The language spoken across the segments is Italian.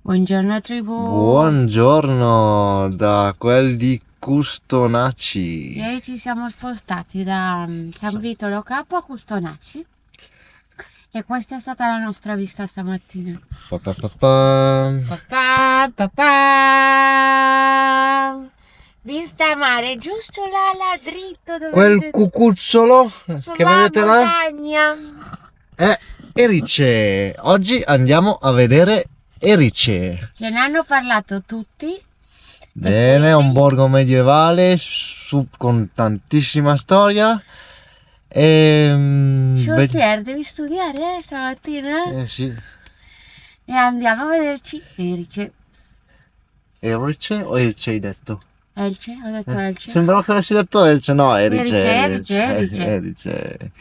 Buongiorno tribù. Buongiorno da quel di Custonaci. Ieri ci siamo spostati da San Vitolo Capo a Custonaci e questa è stata la nostra vista stamattina. Pa-pa-pa-pam. Papà, papà. Vista mare, giusto là dritto dove Quel vedete, cucuzzolo che sulla vedete là montagna. è Erice. Oggi andiamo a vedere Erice. Ce ne hanno parlato tutti. Bene, E un quindi borgo medievale con tantissima storia. Jean-Pierre, devi studiare stamattina? Sì. E andiamo a vederci Erice. Erice o Elce hai detto? Elce, ho detto Elce. Sembrava che avessi detto Elce, no, Erice. Erice. Erice.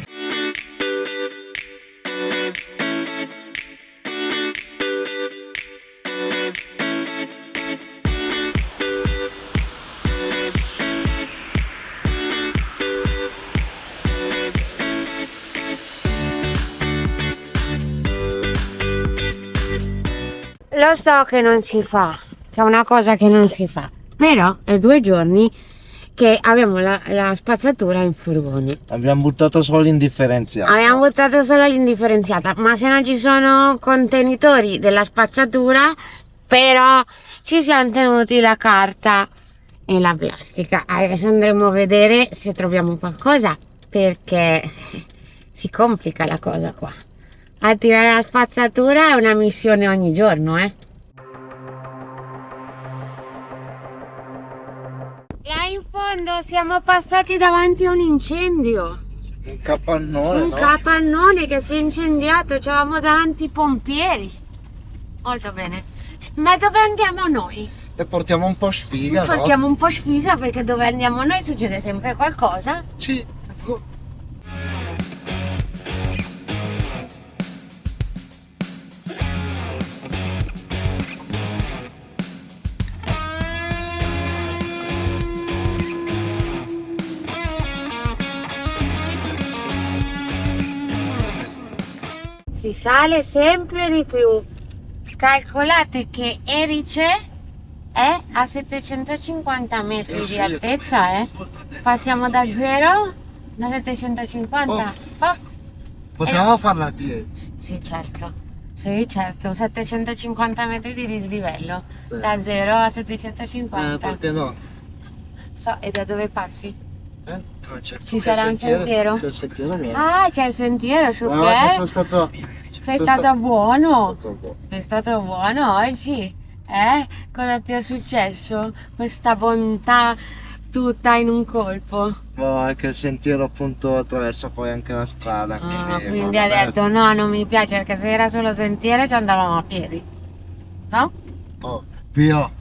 Lo so che non si fa, che è una cosa che non si fa, però è 2 giorni che abbiamo la spazzatura in furgone. Abbiamo buttato solo l'indifferenziata. Abbiamo buttato solo l'indifferenziata, ma se non ci sono contenitori della spazzatura, però ci siamo tenuti la carta e la plastica. Adesso andremo a vedere se troviamo qualcosa, perché si complica la cosa qua. A tirare la spazzatura è una missione ogni giorno, eh. Là in fondo siamo passati davanti a un incendio. Un capannone, Un no? capannone che si è incendiato, c'avevamo davanti i pompieri. Molto bene. Ma dove andiamo noi? E portiamo un po' sfiga, no? Portiamo un po' sfiga, perché dove andiamo noi succede sempre qualcosa. Sì. Si sale sempre di più. Calcolate che Erice è a 750 metri di altezza, eh? Passiamo da 0 a 750. Possiamo farla a piedi? Sì, certo. Sì, certo. 750 metri di dislivello. Sì. Da 0 a 750. Perché no? So, e da dove passi? Ci sarà un sentiero? C'è il sentiero niente. Ah, c'è il sentiero, Guarda che super. Sei sono stato buono. stato- Sei stato buono oggi. Cosa ti è successo? Questa bontà tutta in un colpo. anche il sentiero appunto attraversa poi anche la strada. Quindi ha detto no, non mi piace, perché se era solo sentiero ci andavamo a piedi. No? Oh, Dio.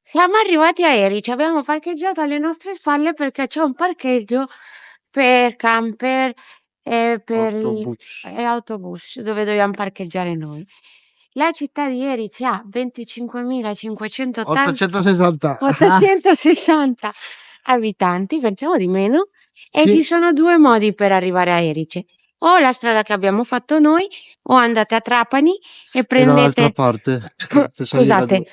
Siamo arrivati a Erice, abbiamo parcheggiato alle nostre spalle perché c'è un parcheggio per camper e per Autobus. autobus dove dobbiamo parcheggiare noi. La città di Erice ha 25.580 860. 860 abitanti, facciamo di meno, e Sì. ci sono 2 modi per arrivare a Erice. O la strada che abbiamo fatto noi, o andate a Trapani e E dall'altra prendete, parte. Se salire scusate, giù.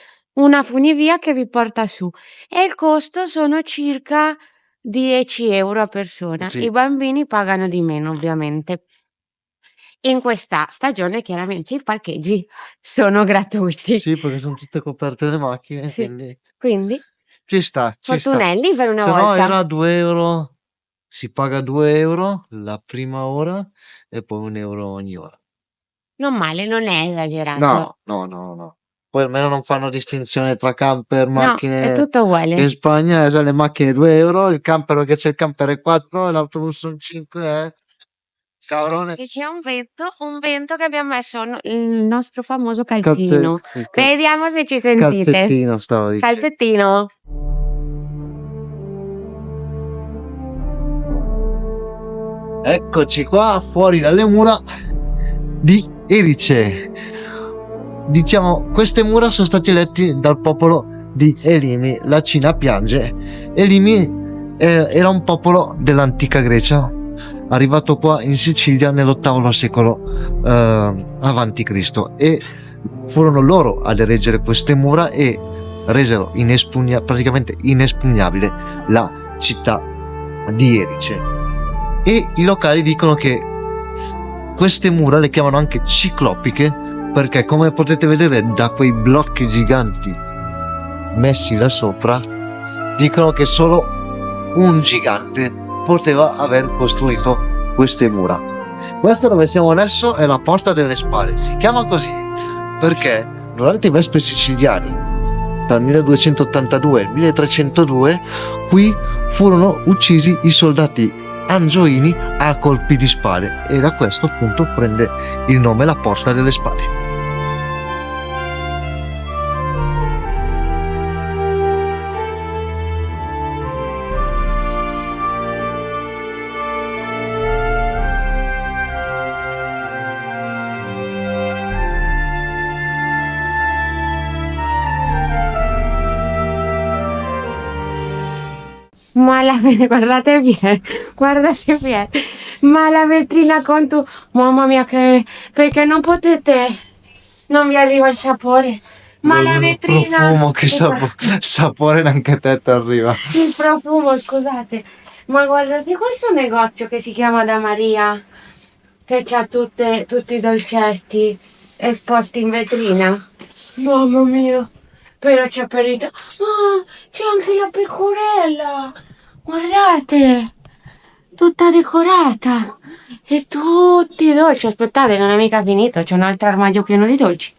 una funivia che vi porta su. E il costo sono circa 10 euro a persona. Sì. I bambini pagano di meno, ovviamente. In questa stagione chiaramente i parcheggi sono gratuiti. Sì, perché sono tutte coperte le macchine, Sì. quindi Quindi, ci sta. fortunelli per una Se no volta. era 2 euro, si paga 2 euro la prima ora e poi 1 euro ogni ora. Non male, non è esagerato. No. Poi almeno non fanno distinzione tra camper, No, è macchine, tutto che uguale. in Spagna le macchine 2 euro, il camper che c'è il camper è 4 e l'autobus sono 5, Cavrone. E c'è un vento che abbiamo messo il nostro famoso calzino. Vediamo se ci sentite. Calzettino stavo dicendo. Calzettino. Eccoci qua fuori dalle mura di Erice. Diciamo, queste mura sono state elette dal popolo di Elimi. La Cina piange. Elimi era un popolo dell'antica Grecia, arrivato qua in Sicilia nell'VIII secolo avanti Cristo, e furono loro ad ereggere queste mura e resero praticamente inespugnabile la città di Erice. E i locali dicono che queste mura le chiamano anche ciclopiche perché, come potete vedere da quei blocchi giganti messi là sopra, dicono che solo un gigante poteva aver costruito queste mura. Questo dove siamo adesso è la Porta delle Spade. Si chiama così perché durante i Vespri siciliani tra il 1282 e il 1302 qui furono uccisi i soldati angioini a colpi di spade, e da questo appunto prende il nome la Porta delle Spade. Ma guardate bene, guardate bene, ma la vetrina con tu, mamma mia, perché non potete, non vi arriva il sapore, ma la vetrina, profumo, che sapore neanche a te ti arriva. il profumo, scusate, ma guardate questo negozio che si chiama Da Maria, che c'ha tutti i dolcetti esposti in vetrina, mamma mia. Però c'è perito. Ah, c'è anche la pecorella. Guardate, tutta decorata. E tutti i dolci. Aspettate, non è mica finito. C'è un altro armadio pieno di dolci.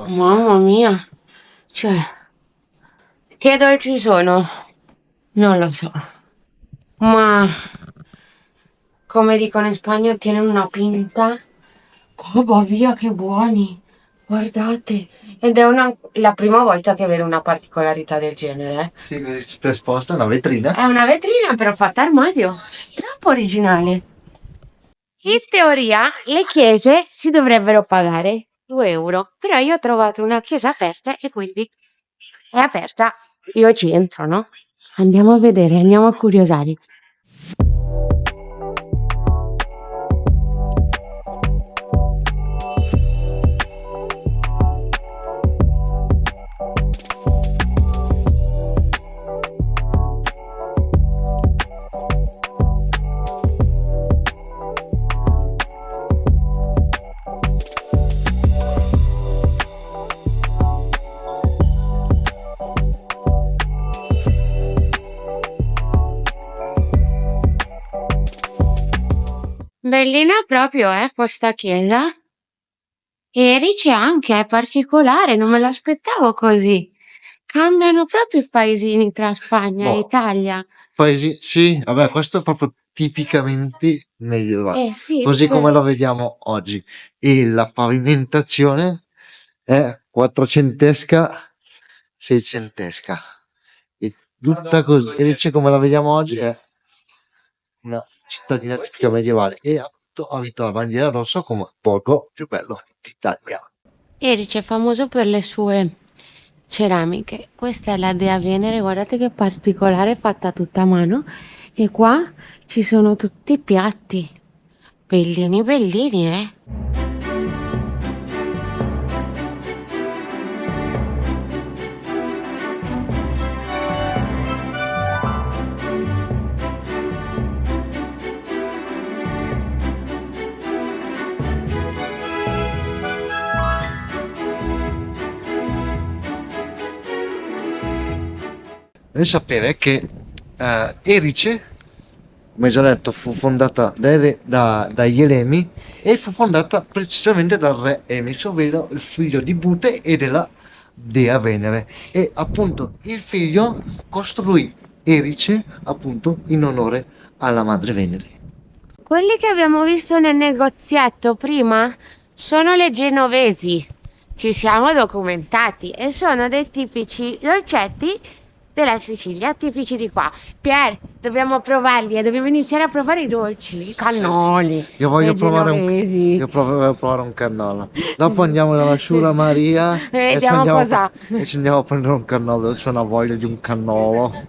Mamma mia. Cioè, che dolci sono? Non lo so. Ma, come dicono in Spagna, tienen una pinta. Oh, via, che buoni. Guardate, ed è la prima volta che vedo una particolarità del genere. Sì, così tutta esposta, una vetrina. È una vetrina però fatta armadio, troppo originale. In teoria le chiese si dovrebbero pagare 2 euro, però io ho trovato una chiesa aperta e quindi è aperta, io ci entro, no? Andiamo a vedere, andiamo a curiosare. Bellina proprio, questa chiesa. Erice anche, è particolare, non me l'aspettavo così. Cambiano proprio i paesini tra Spagna e Italia. Paesi, sì, vabbè, questo è proprio tipicamente medievale, Sì, così come lo vediamo oggi. E la pavimentazione è quattrocentesca, seicentesca. E tutta così, Erice come la vediamo oggi è una cittadina tipica medievale e ha vinto la bandiera rossa come poco più bello d'Italia. Erice è famoso per le sue ceramiche. Questa è la Dea Venere, guardate che particolare, fatta tutta a mano. E qua ci sono tutti i piatti. Bellini, bellini, Devi sapere che Erice, come già detto, fu fondata dagli Elemi e fu fondata precisamente dal re Emice, ovvero il figlio di Bute e della Dea Venere. E appunto il figlio costruì Erice appunto in onore alla madre Venere. quelli che abbiamo visto nel negozietto prima sono le genovesi. Ci siamo documentati e sono dei tipici dolcetti della Sicilia, tipici di qua. Pier, dobbiamo provarli e dobbiamo iniziare a provare i dolci, i cannoli, Io voglio le genovesi. voglio provare un cannolo. Dopo andiamo dalla Sciura Maria E vediamo cosa. e ci andiamo a prendere un cannolo. C'ho una voglia di un cannolo.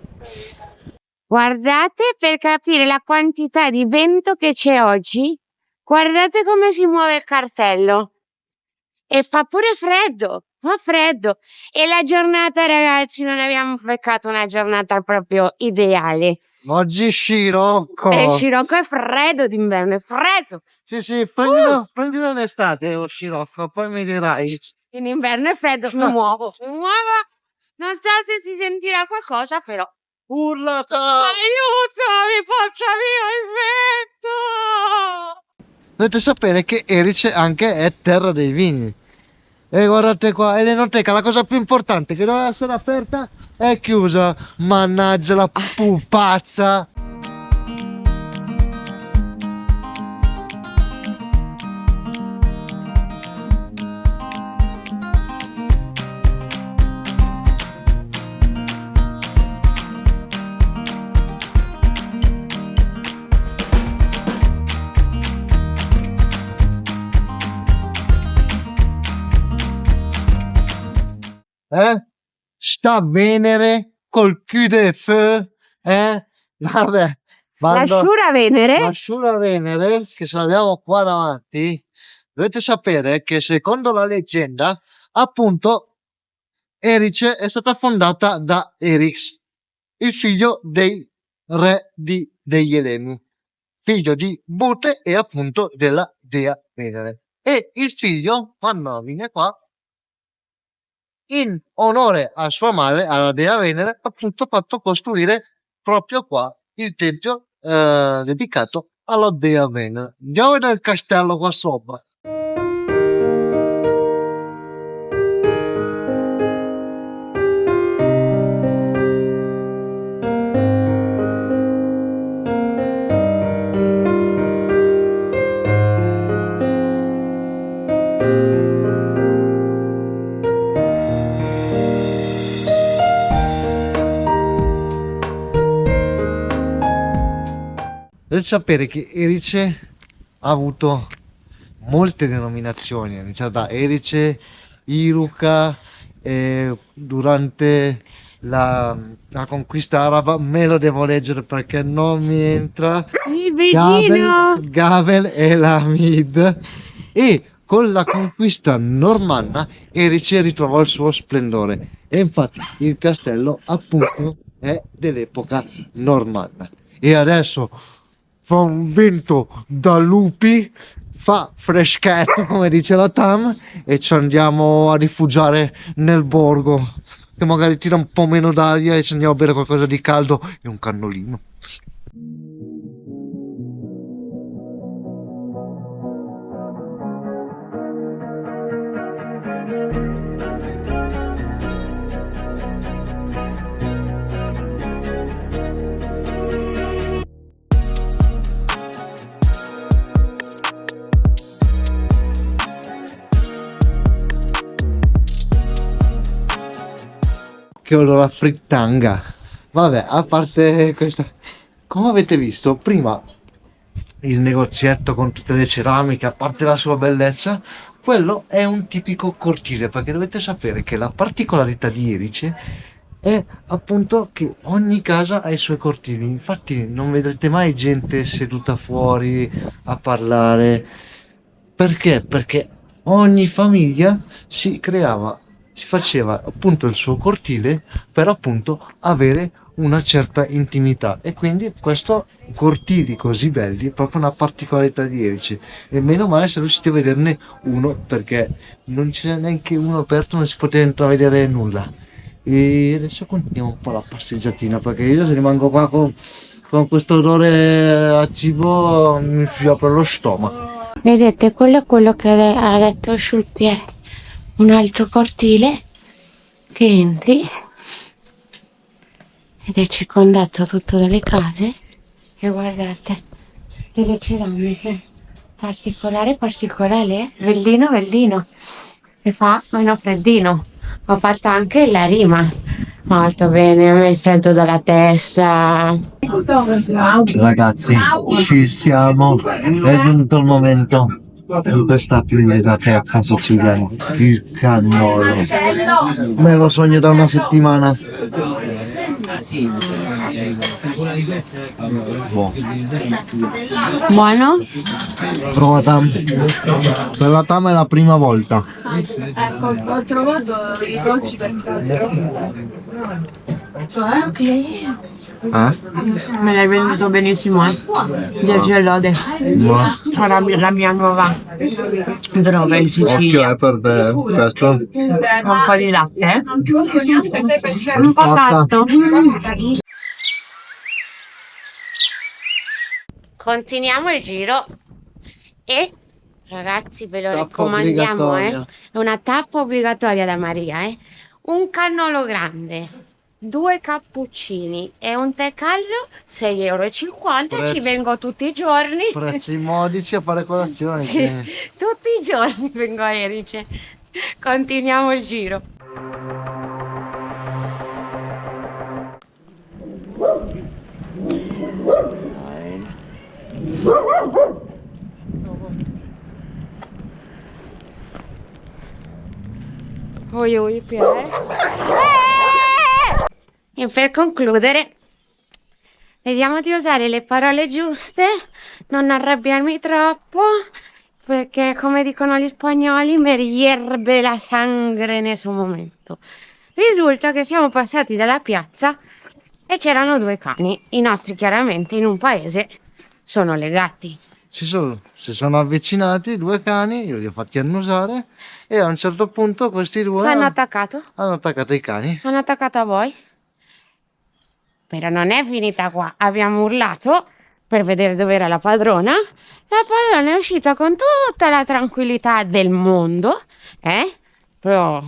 Guardate, per capire la quantità di vento che c'è oggi, guardate come si muove il cartello. E fa pure freddo, fa freddo. E la giornata, ragazzi, non abbiamo beccato una giornata proprio ideale. Oggi scirocco. E il scirocco è freddo d'inverno, è freddo. Sì, prendilo in estate lo scirocco, poi mi dirai. In inverno è freddo, mi muovo. Non so se si sentirà qualcosa, però. Urlata! Aiuto, mi porta via il vento! Dovete sapere che Erice anche è terra dei vini. E guardate qua, e l'enoteca, la cosa più importante che doveva essere aperta è chiusa. Mannaggia la pupazza. Sta Venere col cul de feu, vabbè, La Sciura Venere? la Sciura Venere, che ce l'abbiamo qua davanti, dovete sapere che secondo la leggenda, appunto, Erice è stata fondata da Erix, il figlio dei re degli Eleni, figlio di Bute e appunto della dea Venere. E il figlio, quando viene qua, in onore a sua madre, alla dea Venere, ha appunto fatto costruire proprio qua il tempio dedicato alla dea Venere. Andiamo nel castello qua sopra. Dovete sapere che Erice ha avuto molte denominazioni, è iniziata da Erice, Iruka, durante la conquista araba, me lo devo leggere perché non mi entra, Il vicino! Gavel e Lamid, e con la conquista normanna Erice ritrovò il suo splendore e infatti il castello appunto è dell'epoca normanna e adesso fa un vento da lupi, fa freschetto come dice la Tam e ci andiamo a rifugiare nel borgo che magari tira un po' meno d'aria e ci andiamo a bere qualcosa di caldo e un cannolino. Che odore a frittanga. Vabbè, a parte questa, come avete visto prima, il negozietto con tutte le ceramiche, a parte la sua bellezza, quello è un tipico cortile, perché dovete sapere che la particolarità di Erice è appunto che ogni casa ha i suoi cortili. Infatti non vedrete mai gente seduta fuori a parlare. Perché? Perché ogni famiglia si faceva appunto il suo cortile per appunto avere una certa intimità e quindi questo cortili così belli è proprio una particolarità di Erice e meno male se riuscite a vederne uno perché non ce n'è neanche uno aperto, non si poteva intravedere nulla. E adesso continuiamo un po' la passeggiatina perché io se rimango qua con questo odore a cibo mi si apre lo stomaco. Vedete, quello è quello che ha detto Schulpier. Un altro cortile che entri ed è circondato tutto dalle case e guardate delle ceramiche. Particolare, particolare, bellino, bellino. E fa meno freddino. Ho fatto anche la rima. Molto bene, a me il freddo dalla testa. Ragazzi, ci siamo, è giunto il momento in questa primera terza siciliana, il cannolo. Me lo sogno da una settimana. Boh. Buono? Prova Tam. Per la Tam è la prima volta. Ecco, ho trovato i dolci per ok. Me l'hai venduto benissimo, 10 lode. Ora la mia nuova droga in Sicilia. Ok, per te, questo. Un po' di latte, un po' tanto. Continuiamo il giro e ragazzi ve lo Tappa raccomandiamo, obbligatoria. è una tappa obbligatoria da Maria, un cannolo grande, 2 cappuccini e un tè caldo, 6,50 €, ci Prezzo. vengo tutti i giorni. Prezzi modici a fare colazione. Sì, tutti i giorni vengo a Erice. Continuiamo il giro. Oi, Pierre. E per concludere, vediamo di usare le parole giuste, non arrabbiarmi troppo, perché come dicono gli spagnoli, me hierve la sangre in questo momento. Risulta che siamo passati dalla piazza e c'erano 2 cani. I nostri chiaramente in un paese sono legati. Si sono avvicinati 2 cani, io li ho fatti annusare e a un certo punto questi 2 Ci hanno attaccato? hanno attaccato i cani. Hanno attaccato a voi? Però non è finita qua. Abbiamo urlato per vedere dove era la padrona. La padrona è uscita con tutta la tranquillità del mondo, però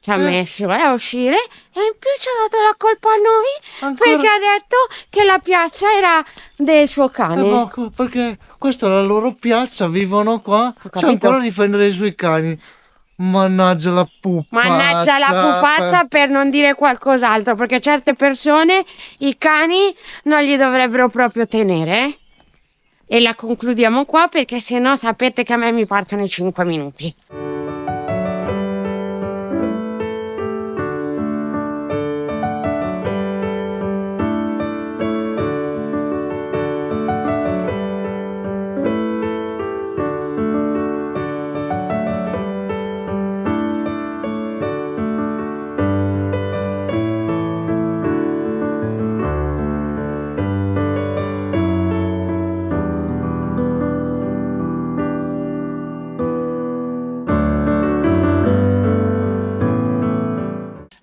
ci ha messo a uscire e in più ci ha dato la colpa a noi Ancora? perché ha detto che la piazza era del suo cane. Perché questa è la loro piazza, vivono qua, c'è capito. ancora a difendere i suoi cani. Mannaggia la pupazza. Mannaggia la pupazza, per non dire qualcos'altro, perché certe persone i cani non li dovrebbero proprio tenere. E la concludiamo qua perché sennò sapete che a me mi partono i 5 minuti.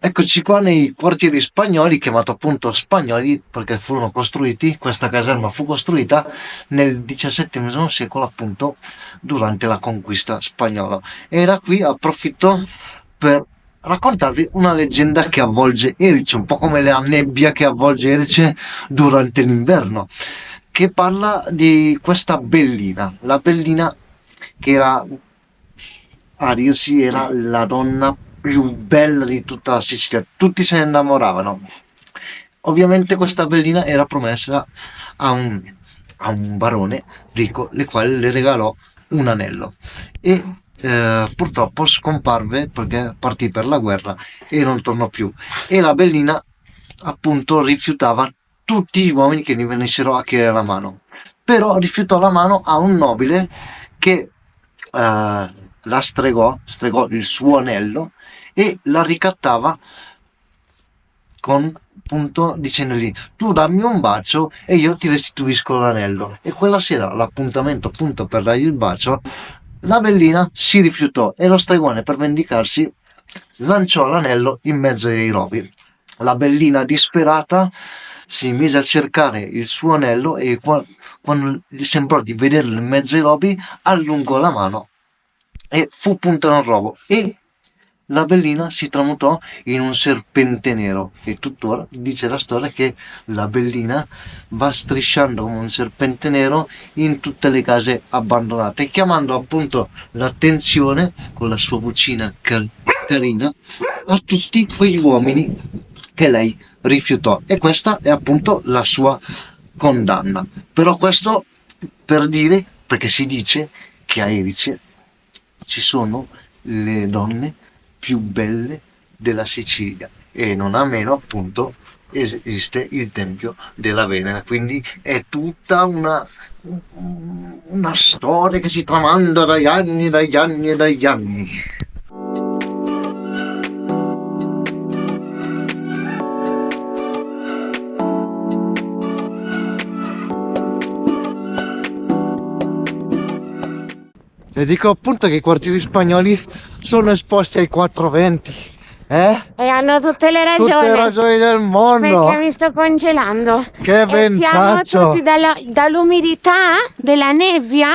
Eccoci qua nei quartieri spagnoli, chiamato appunto spagnoli perché furono costruiti, questa caserma fu costruita nel XVII secolo appunto durante la conquista spagnola. E da qui approfitto per raccontarvi una leggenda che avvolge Erice, un po' come la nebbia che avvolge Erice durante l'inverno, che parla di questa bellina, la bellina che era, a dirsi, era la donna più bella di tutta la Sicilia, tutti se ne innamoravano. Ovviamente questa bellina era promessa a un barone ricco, il quale le regalò un anello e purtroppo scomparve perché partì per la guerra e non tornò più, e la bellina appunto rifiutava tutti gli uomini che gli venissero a chiedere la mano, però rifiutò la mano a un nobile che la stregò il suo anello e la ricattava con appunto dicendogli: tu dammi un bacio e io ti restituisco l'anello. E quella sera, l'appuntamento appunto per dargli il bacio, la bellina si rifiutò e lo stregone, per vendicarsi, lanciò l'anello in mezzo ai rovi. La bellina disperata si mise a cercare il suo anello e quando gli sembrò di vederlo in mezzo ai rovi allungò la mano e fu punta nel rovo e la bellina si tramutò in un serpente nero e tuttora dice la storia che la bellina va strisciando come un serpente nero in tutte le case abbandonate, chiamando appunto l'attenzione con la sua vocina carina a tutti quegli uomini che lei rifiutò, e questa è appunto la sua condanna. Però questo per dire, perché si dice che a Erice ci sono le donne più belle della Sicilia e non a meno appunto esiste il Tempio della Venera, quindi è tutta una storia che si tramanda dagli anni e dagli anni e dagli anni. E dico appunto che i quartieri spagnoli sono esposti ai 420, E hanno tutte le ragioni. tutte le ragioni del mondo. Perché mi sto congelando. Che E siamo ventaccio. tutti dall'umidità della nebbia.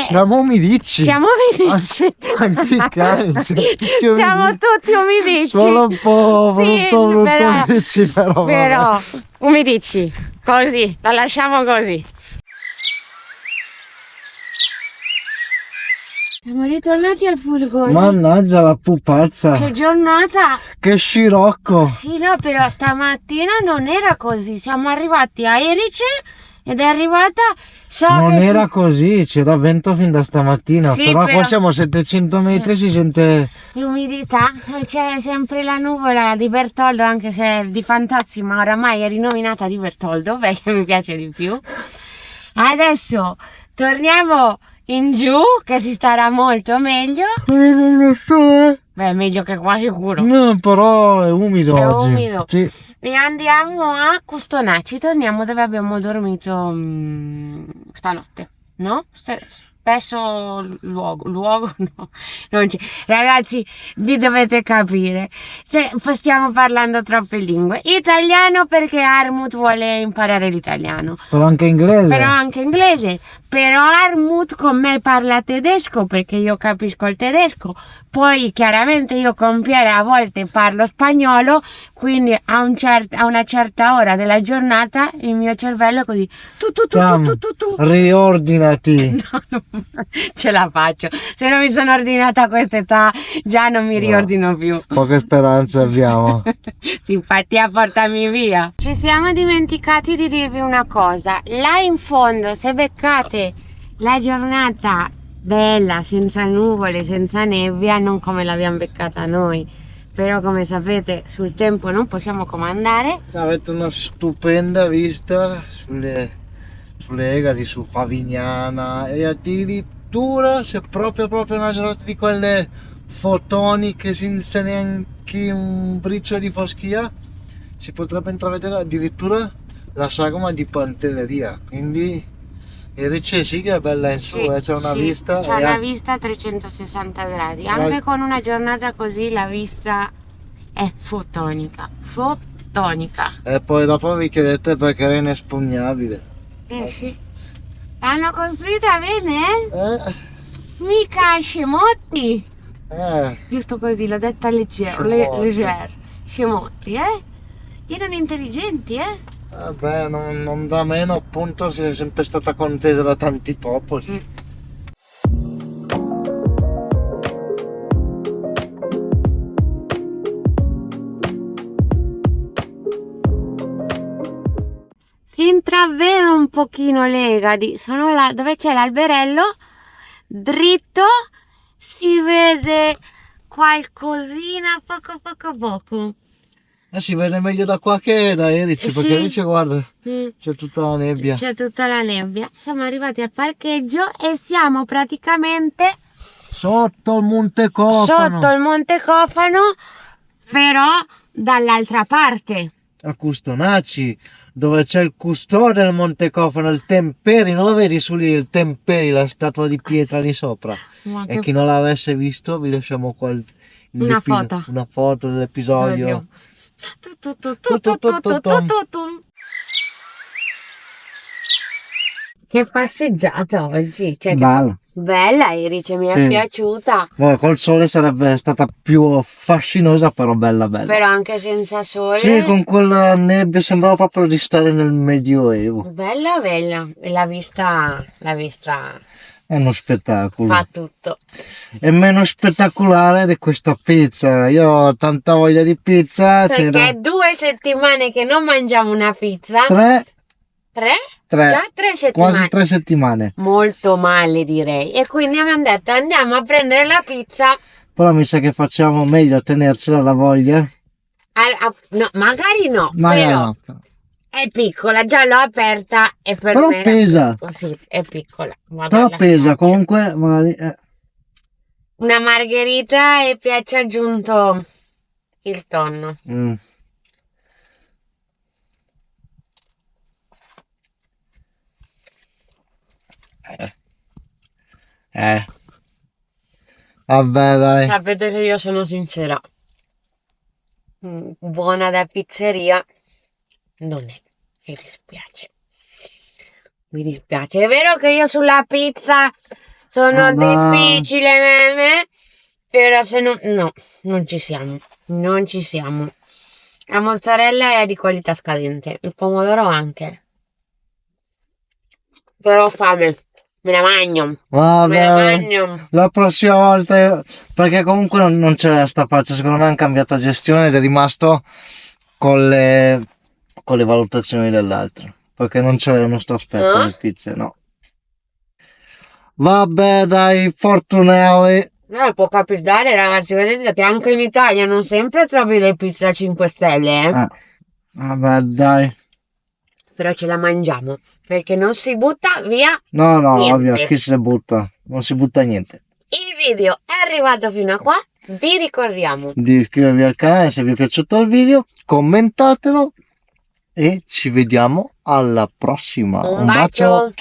Siamo umidicci. Siamo umidicci. Anche i cani, Siamo tutti umidicci. Solo un po' Sì, brutto però- umidicci, però. Però, umidicci. Così, la lasciamo così. Siamo ritornati al furgone. Mannaggia la pupazza. Che giornata! Che scirocco. Sì, no, però stamattina non era così. Siamo arrivati a Erice ed è arrivata. Non era così, c'era vento fin da stamattina, Sì, però però- qua siamo a 700 metri, si sente... l'umidità, e c'è sempre la nuvola di Bertoldo, anche se è di Fantozzi, ma oramai è rinominata di Bertoldo perché mi piace di più. Adesso torniamo in giù, che si starà molto meglio. Non lo so. Beh, meglio che qua sicuro. No, però è umido È oggi. umido. Sì. E andiamo a Custonacci, torniamo dove abbiamo dormito stanotte, no? Stesso luogo no, non c'è. Ragazzi, vi dovete capire, se stiamo parlando troppe lingue. Italiano perché Armut vuole imparare l'italiano, Però anche inglese. però anche inglese. Però Armut con me parla tedesco perché io capisco il tedesco. Poi chiaramente io con Piera a volte parlo spagnolo, quindi a una certa ora della giornata il mio cervello è così. Tu. Riordinati. No, non ce la faccio. Se non mi sono ordinata a quest'età già non mi riordino più. Poche speranze abbiamo. Simpatia, portami via. Ci siamo dimenticati di dirvi una cosa. Là in fondo, se beccate la giornata bella, senza nuvole, senza nebbia, non come l'abbiamo beccata noi, però come sapete sul tempo non possiamo comandare. Avete una stupenda vista sulle Egadi, su Favignana, e addirittura se proprio una giornata di quelle fotoniche senza neanche un briciolo di foschia, si potrebbe intravedere addirittura la sagoma di Pantelleria, quindi Erice sì che è bella in su, c'è una vista, c'è una vista a 360 gradi. Anche con una giornata così la vista è fotonica. e poi dopo vi chiedete perché era inespugnabile. Sì. L'hanno costruita bene, Eh, mica scemotti. eh, Giusto così, l'ho detta Scemotti. leggero. Scemotti, erano intelligenti, vabbè, non da meno, appunto, si è sempre stata contesa da tanti popoli. Si intravede un pochino le Egadi, sono là dove c'è l'alberello, dritto si vede qualcosina poco. Si vede meglio da qua che da Erice, perché Sì. Erice, guarda, Mm. c'è tutta la nebbia. C'è tutta la nebbia. Siamo arrivati al parcheggio e siamo praticamente Sotto il Monte Cofano. sotto il Monte Cofano, però dall'altra parte. A Custonacci, dove c'è il custode del Monte Cofano, il Temperi, non lo vedi su lì, il Temperi, la statua di pietra lì sopra? Ma E che chi non l'avesse visto, vi lasciamo qua Una foto. una foto dell'episodio. Tu. Che passeggiata oggi, cioè, Bello. bella Erice, mi è Sì. piaciuta, Col sole sarebbe stata più affascinosa, però bella bella. però anche senza sole, Sì, con quella nebbia sembrava proprio di stare nel Medioevo. bella bella, e la vista È uno spettacolo. fa tutto. È meno spettacolare di questa pizza. Io ho tanta voglia di pizza. Perché C'era è 2 settimane che non mangiamo una pizza, tre, 3? tre, Già 3 settimane. quasi 3 settimane. Molto male direi, e quindi abbiamo detto andiamo a prendere la pizza. Però mi sa che facciamo meglio a tenercela la voglia. No, magari no, Magari però no. è piccola, già l'ho aperta e per Però me era pesa. piccola. Sì, è piccola. Guarda, Però la pesa, schiaccio. comunque magari. Una margherita e piace aggiunto il tonno. Mm. Vabbè, dai. Sapete che io sono sincera. Buona da pizzeria non è. Mi dispiace. Mi dispiace. È vero che io sulla pizza sono difficile, però se no, no, non ci siamo. Non ci siamo. La mozzarella è di qualità scadente, il pomodoro anche. Però ho fame, me la mangio. Me la Vabbè, mangio. la prossima volta, perché comunque non c'è sta faccia, secondo me hanno cambiato gestione ed è rimasto con le valutazioni dell'altro, perché non c'è uno sto aspetto No? le pizze, no. Vabbè, dai, Fortunelli. Può capitare, ragazzi, vedete che anche in Italia non sempre trovi le pizze a 5 stelle, Vabbè, dai. Però ce la mangiamo, perché non si butta via No, niente. ovvio, chi se butta? Non si butta niente. Il video è arrivato fino a qua, vi ricordiamo. Di iscrivervi al canale se vi è piaciuto il video, commentatelo e ci vediamo alla prossima. Un bacio.